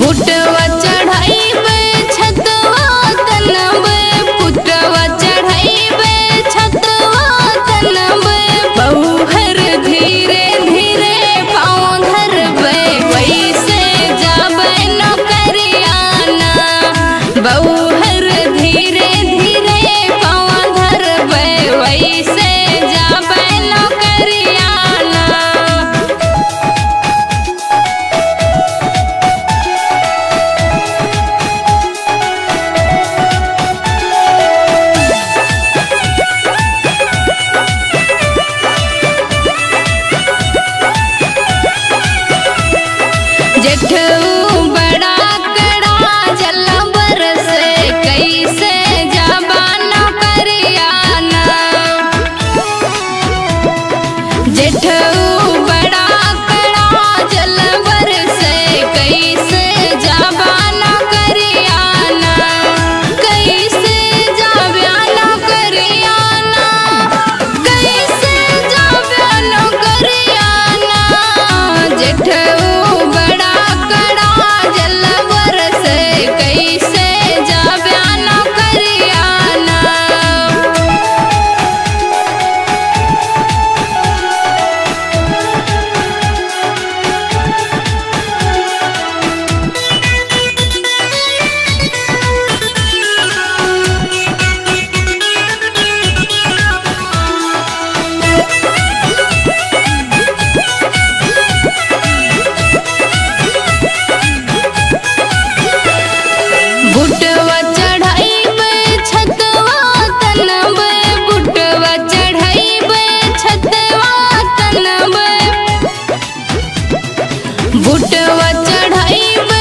बुटवा चढ़ाइबे छतवा तनबे, बुटवा चढ़ाइबे छतवा तनबे। बहुहर धीरे धीरे पाँव धरबे, वैसे जाबे नौकरियाना। बहुहर धीरे धीरे पाँव धरबे, वैसे जाबे नौकरियाना। जेठऊ बड़ा कड़ा जल बरसे, कैसे जाबा नौकरियाना। जेठऊ बड़ा कड़ा जल बरसे, कैसे जाबा नौकरियाना। कैसे जाबा नौकरियाना, कैसे जाबा नौकरियाना। जेठऊ बड़ा कड़ा जल बरसे, कैसे जाबा नौकरियाना। बुटवा चढ़ाइबे छतवा तनबे, बुटवा चढ़ाइबे छतवा तनबे। बुटवा चढ़ाइबे